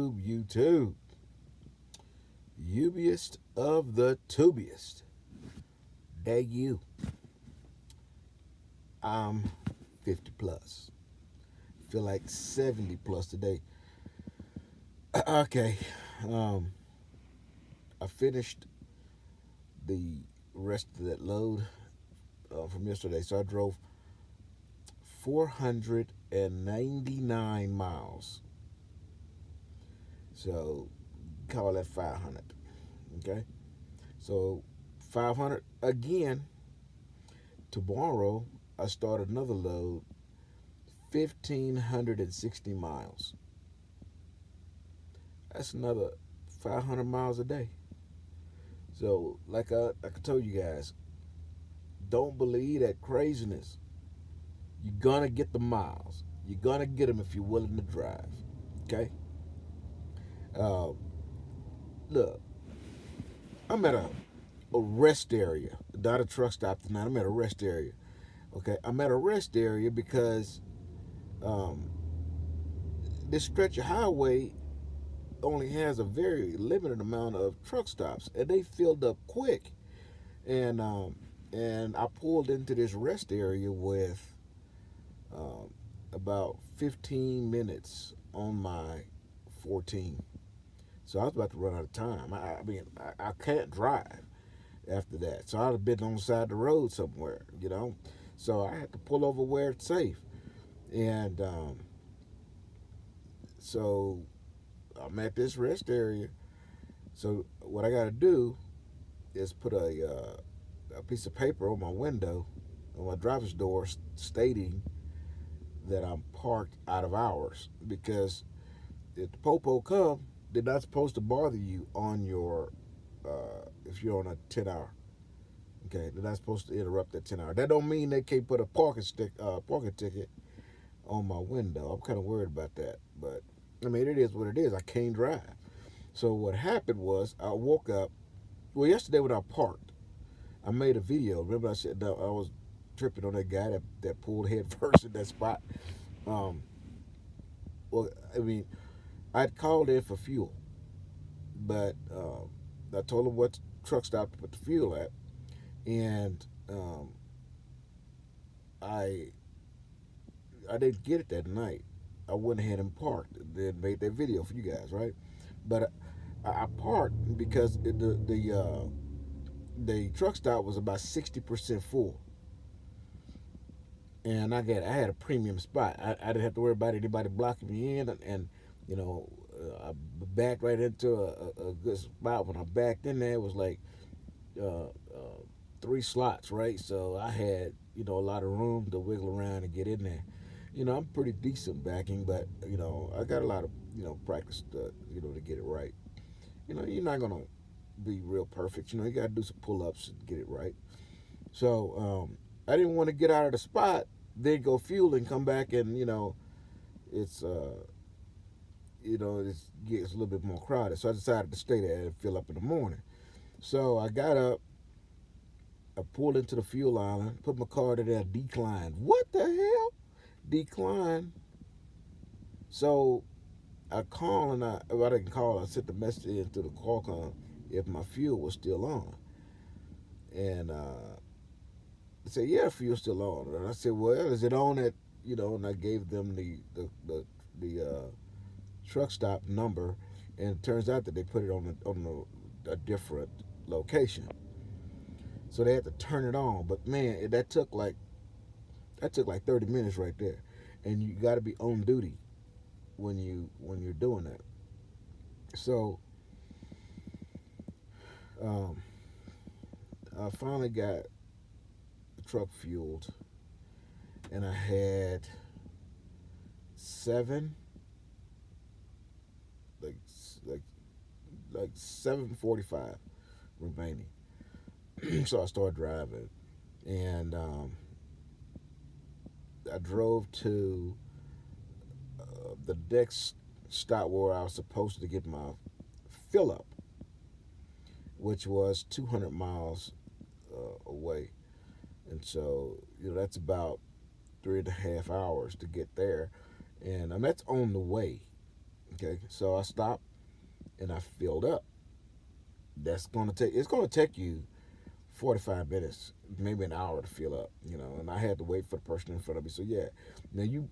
YouTube. Ubiest of the tubiest. Day you. I'm 50 plus. Feel like 70 plus today. Okay. Um, I finished the rest of that load from yesterday. So I drove 499 miles. So call that 500. Okay. So 500 again. Tomorrow I start another load, 1,560 miles. That's another 500 miles a day. So, like I told you guys, don't believe that craziness. You're gonna get the miles. You're gonna get them if you're willing to drive. Okay. Uh, Look, I'm at a rest area, not a truck stop tonight. I'm at a rest area. Okay, I'm at a rest area because um, this stretch of highway only has a very limited amount of truck stops, and they filled up quick. And and I pulled into this rest area with um, about 15 minutes on my 14. So I was about to run out of time. I can't drive after that. So I'd have been on the side of the road somewhere. So I had to pull over where it's safe. And so I'm at this rest area. So what I got to do is put a piece of paper on my window, on my driver's door, stating that I'm parked out of hours. Because if the popo come, they're not supposed to bother you on your if you're on a 10 hour. Okay, they're not supposed to interrupt that 10 hour. That don't mean they can't put a parking ticket on my window. I'm kind of worried about that, but I mean it is what it is. I can't drive. So what happened was I woke up. Well, yesterday when I parked, I made a video. Remember I said that I was tripping on that guy that pulled head first in that spot. Um, well, I mean, I'd called in for fuel, but I told him what truck stop to put the fuel at, and I I didn't get it that night. I went ahead and parked, then made that video for you guys, right? But I parked because the truck stop was about 60% full, and I had a premium spot. I didn't have to worry about anybody blocking me in, and you know I backed right into a good spot. When I backed in there, it was like uh, three slots, right? So I had a lot of room to wiggle around and get in there. I'm pretty decent backing, but I got a lot of practice to get it right. You're not gonna be real perfect. You got to do some pull-ups and get it right. So I didn't want to get out of the spot, then go fuel and come back, and it's it gets a little bit more crowded. So I decided to stay there and fill up in the morning. So I got up, I pulled into the fuel island, put my card in there, declined. What the hell? Declined. So I call and I didn't call. I sent the message into the Qualcomm if my fuel was still on, and they said, yeah, fuel's still on. And I said, well, is it on at, and I gave them the truck stop number, and it turns out that they put it on a different location. So they had to turn it on. But man, that took like 30 minutes right there, and you got to be on duty when you're doing that. So um, I finally got the truck fueled, and I had seven, like like 7:45 remaining. So I started driving, and I drove to the next stop where I was supposed to get my fill up, which was 200 miles away, and so that's about 3.5 hours to get there. and that's on the way. Okay, so I stopped and I filled up. It's gonna take you 45 minutes, maybe an hour to fill up. And I had to wait for the person in front of me. So yeah, now you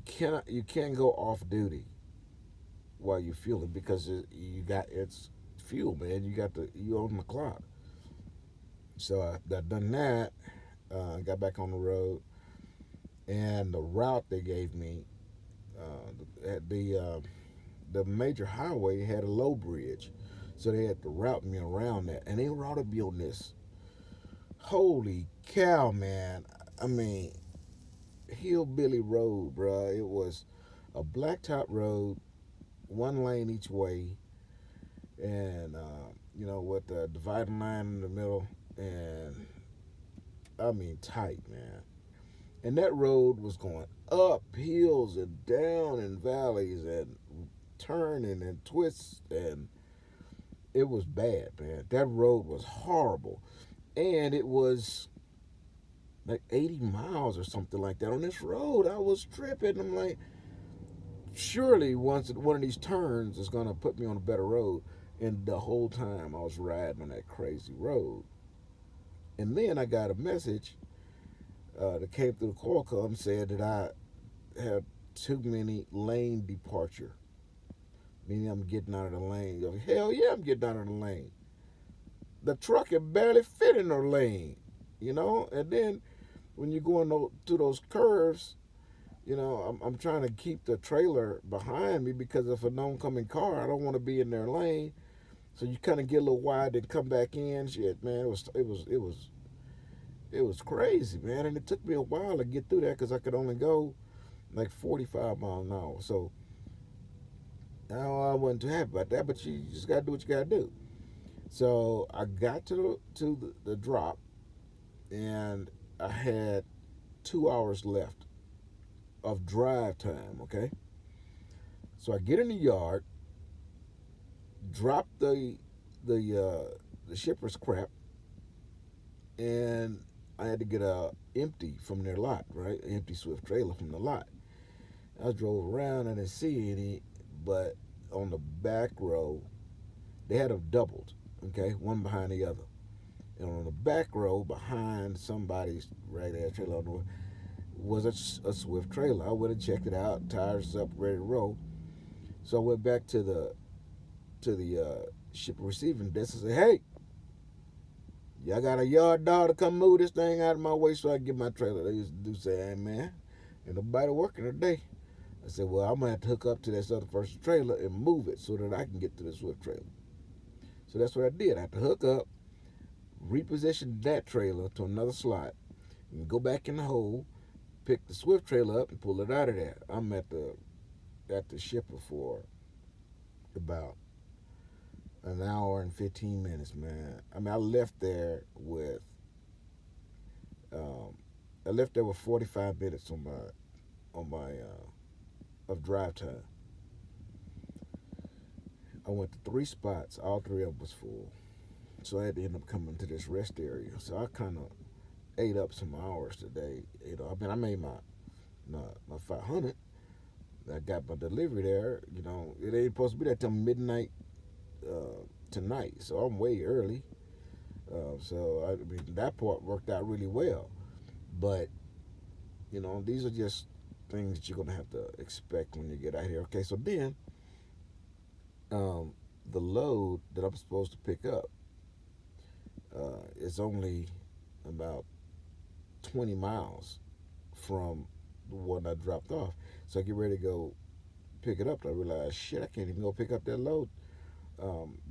can't go off duty while you fuel it because it's fuel, man. You on the clock. So I done that. Got back on the road, and the route they gave me, the major highway had a low bridge, so they had to route me around that, and they routed me on this. Holy cow, man! I mean, hillbilly road, bruh. It was a blacktop road, one lane each way, and with the dividing line in the middle, and I mean tight, man. And that road was going up hills and down and valleys and turning and twists, and it was bad, man. That road was horrible, and it was like 80 miles or something like that on this road. I was tripping. I'm like, surely once one of these turns is gonna put me on a better road. And the whole time I was riding on that crazy road. And then I got a message that came through the Qualcomm said that I had too many lane departure, meaning I'm getting out of the lane. Hell yeah, I'm getting out of the lane. The truck can barely fit in the lane. And then when you're going through those curves, I'm trying to keep the trailer behind me because if an oncoming car, I don't want to be in their lane. So you kind of get a little wide and come back in. Shit, man, it was crazy, man, and it took me a while to get through that because I could only go like 45 miles an hour. So I wasn't too happy about that, but you just gotta do what you gotta do. So I got to the drop, and I had 2 hours left of drive time. Okay, so I get in the yard, drop the shipper's crap, and I had to get a empty from their lot, right? An empty Swift trailer from the lot. I drove around and didn't see any, but on the back row, they had them doubled, okay, one behind the other. And on the back row, behind somebody's right ass trailer was a Swift trailer. I went and checked it out, tires up, ready to roll. So I went back to the shipper receiving desk and said, "Hey, y'all got a yard dog to come move this thing out of my way so I can get my trailer." They used to do say, "Hey man, ain't nobody working today." I said, "Well, I'm gonna have to hook up to this other person's trailer and move it so that I can get to the Swift trailer." So that's what I did. I had to hook up, reposition that trailer to another slot, and go back in the hole, pick the Swift trailer up, and pull it out of there. I'm at the shipper for about an hour and 15 minutes, man. I mean, um, I left there with 45 minutes on my of drive time. I went to three spots. All three of them was full. So I had to end up coming to this rest area. So I kind of ate up some hours today. I mean, I made my 500. I got my delivery there. It ain't supposed to be there till midnight tonight. So I'm way early. So I mean, that part worked out really well. But these are just things that you're gonna have to expect when you get out here. Okay, so then um, the load that I'm supposed to pick up is only about 20 miles from the one I dropped off. So I get ready to go pick it up. And I realize, shit, I can't even go pick up that load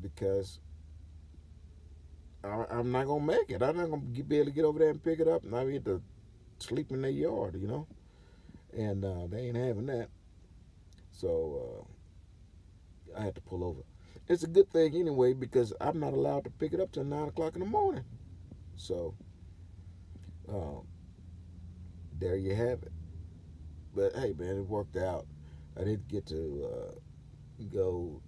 because I'm not gonna make it. I'm not gonna be able to get over there and pick it up, and I need to sleep in their yard. And they ain't having that. So I had to pull over. It's a good thing anyway because I'm not allowed to pick it up till 9 o'clock in the morning. So um, there you have it. But hey, man, it worked out. I didn't get to go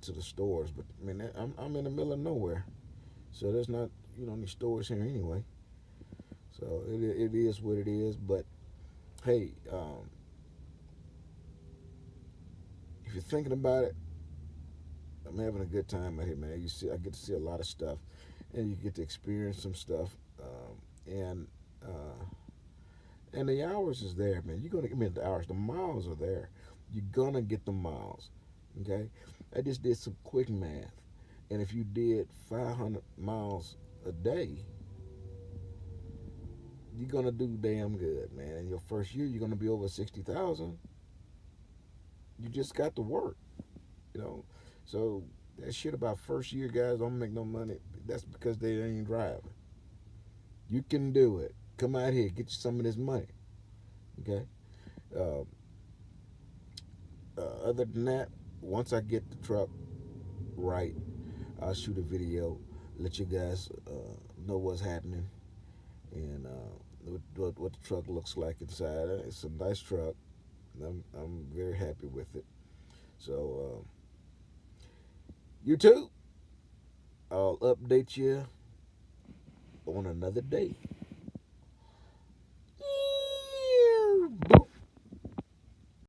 to the stores, but I mean, I'm in the middle of nowhere, so there's not any stores here anyway. So it is what it is. But hey, thinking about it, I'm having a good time out here, man. I get to see a lot of stuff, and you get to experience some stuff, and uh, and the hours is there, man. You're gonna, I mean, the hours, the miles are there. You're gonna get the miles, okay? I just did some quick math, and if you did 500 miles a day, you're gonna do damn good, man. In your first year, you're gonna be over 60,000. You just got to work, you know. So that shit about first year guys don't make no money. That's because they ain't driving. You can do it. Come out here, get you some of this money, okay? Uh, other than that, once I get the truck right, I'll shoot a video, let you guys know what's happening and what the truck looks like inside. It's a nice truck. I'm very happy with it. So you too. I'll update you on another day.